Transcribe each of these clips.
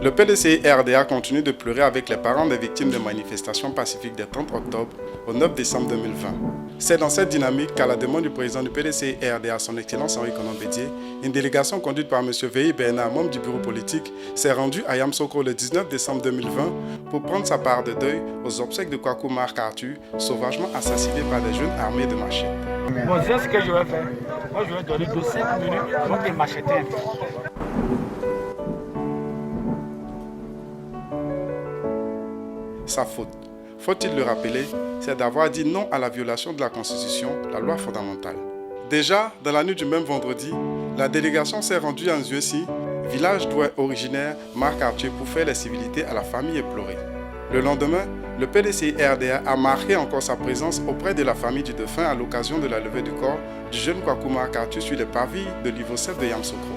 Le PDCI-RDA continue de pleurer avec les parents des victimes des manifestations pacifiques des 30 octobre au 9 décembre 2020. C'est dans cette dynamique qu'à la demande du président du PDCI-RDA, son Excellence Henri Konan Bédié, une délégation conduite par M. Veyi Bernard, membre du bureau politique, s'est rendue à Yamoussoukro le 19 décembre 2020 pour prendre sa part de deuil aux obsèques de Kwaku Mark Arthur, sauvagement assassiné par des jeunes armés de machettes. Bon, c'est ce que je vais faire. Moi, je vais donner 5 minutes pour les macheter un peu. Sa faute, faut-il le rappeler, c'est d'avoir dit non à la violation de la Constitution, la loi fondamentale. Déjà, dans la nuit du même vendredi, la délégation s'est rendue à Nzuesi, village d'où est originaire Mark Arthur, pour faire les civilités à la famille éplorée. Le lendemain, le PDCI-RDA a marqué encore sa présence auprès de la famille du défunt à l'occasion de la levée du corps du jeune Kwaku Mark Arthur sur les parvis de l'Ivocef de Yamoussoukro.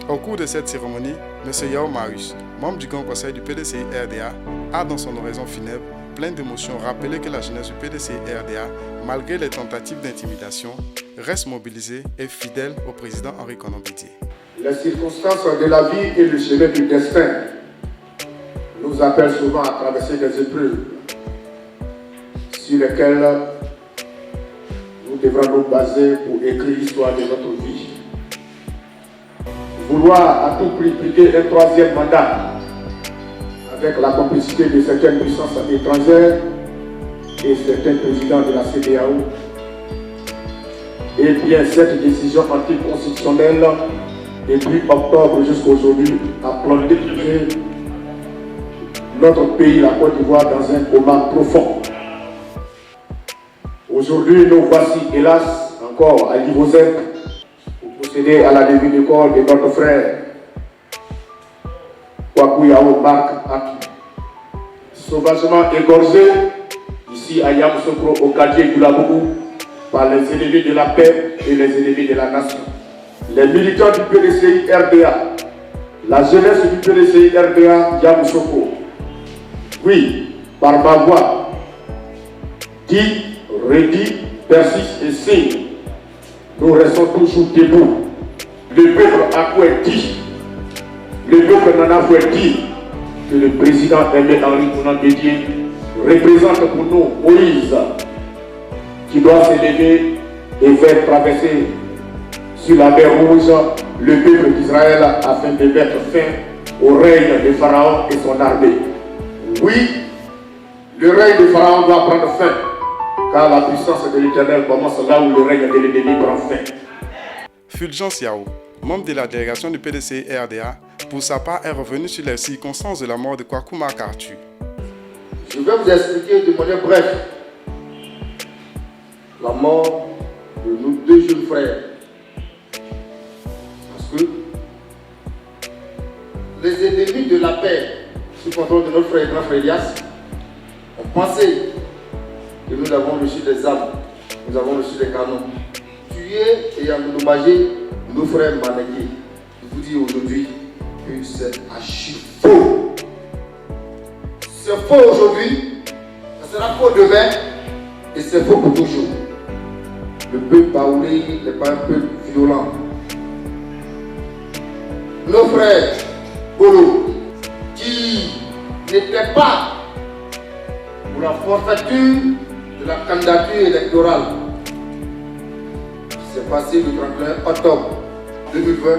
Au cours de cette cérémonie, M. Yao Marius, membre du Grand Conseil du PDCI-RDA, a dans son oraison funèbre, plein d'émotions, rappelé que la jeunesse du PDCI-RDA, malgré les tentatives d'intimidation, reste mobilisée et fidèle au président Henri Konan Bédié. Les circonstances de la vie et le chemin du destin nous appellent souvent à traverser des épreuves sur lesquelles nous devrons nous baser pour écrire l'histoire de notre vie. Vouloir à tout prix pliquer un troisième mandat avec la complicité de certaines puissances étrangères et certains présidents de la CEDEAO, et bien cette décision anticonstitutionnelle depuis octobre jusqu'à aujourd'hui a plongé notre pays, la Côte d'Ivoire, dans un coma profond. Aujourd'hui, nous voici hélas encore à l'Ivocef pour procéder à la levée du corps de notre frère Kwaku Mark Arthur, sauvagement égorgé ici à Yamoussoukro au quartier du Labougou par les ennemis de la paix et les ennemis de la nation. Les militants du PDCI-RDA, la jeunesse du PDCI-RDA Yamoussoukro, oui, par ma voix, dit, redit, persiste et signe, nous restons toujours debout. Le peuple a quoi dit, le peuple n'en a quoi dit que le président Aimé Henri Konan Bédié représente pour nous Moïse, qui doit se lever et faire traverser sur la mer Rouge le peuple d'Israël afin de mettre fin au règne de Pharaon et son armée. Oui, le règne de Pharaon doit prendre fin, car la puissance de l'Éternel commence là où le règne de l'ennemi prend fin. Fulgence Yao, membre de la délégation du PDCI-RDA, pour sa part est revenu sur les circonstances de la mort de Kwaku Mark Arthur. Je vais vous expliquer de manière brève la mort de nos deux jeunes frères. Parce que les ennemis de la paix, sous contrôle de notre frère grand frère Elias, ont pensé que nous avons reçu des armes, nous avons reçu des canons, tués et endommagé nos frères Manégué. Je vous dis aujourd'hui que c'est archi faux. C'est faux aujourd'hui, ça sera faux demain et c'est faux pour toujours. Le peuple baoulé n'est pas un peuple violent. Nos frères Bolo, qui n'étaient pas pour la forfaiture de la candidature électorale qui s'est passée le 31 octobre 2020,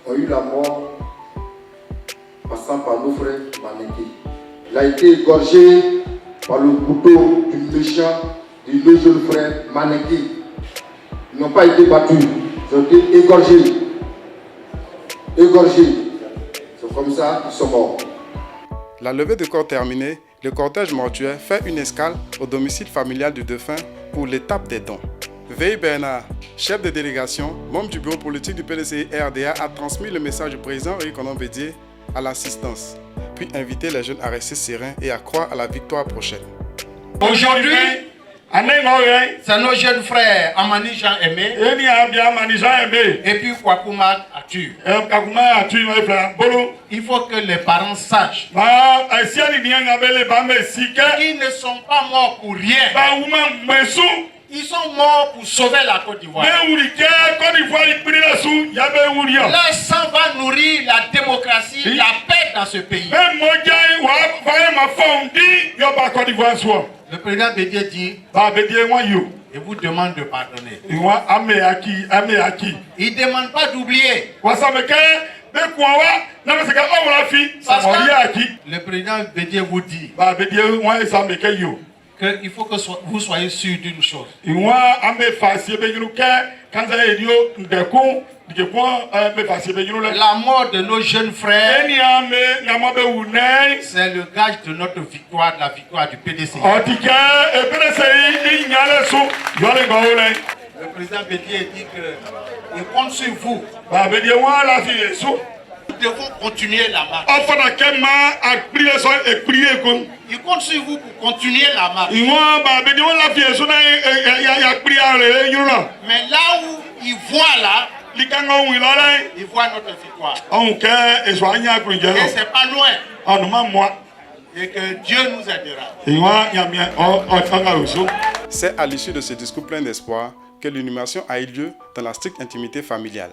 ont eu la mort passant par nos frères Manégué. Il a été égorgé par le couteau du méchant de nos jeunes frères Manégué. Ils n'ont pas été battus, ils ont été égorgés. C'est comme ça qu'ils sont morts. La levée de corps terminée, le cortège mortuaire fait une escale au domicile familial du défunt pour l'étape des dons. Veyi Bernard, chef de délégation, membre du bureau politique du PDCI-RDA, a transmis le message du président Henri Konan Bédié à l'assistance, puis invité les jeunes à rester sereins et à croire à la victoire prochaine. Aujourd'hui, c'est nos jeunes frères Amani Jean Aimé et puis Kwaku Mark Arthur. Il faut que les parents sachent qu'ils ne sont pas morts pour rien. Ils sont morts pour sauver la Côte d'Ivoire. Leur sang va nourrir la démocratie, la paix dans ce pays. Le président Bédié dit, il vous demande de pardonner. Il ne demande pas d'oublier. Parce que le président Bédié vous dit qu'il faut que vous soyez sûr d'une chose. La mort de nos jeunes frères, c'est le gage de notre victoire, de la victoire du PDC. Le président Bédié dit qu'il compte sur vous. Nous devons continuer la marche. Il compte sur vous pour continuer la marche. Mais là où il voit là, il voit notre victoire. Et c'est pas loin. Et que Dieu nous aidera. C'est à l'issue de ce discours plein d'espoir que l'inhumation a eu lieu dans la stricte intimité familiale.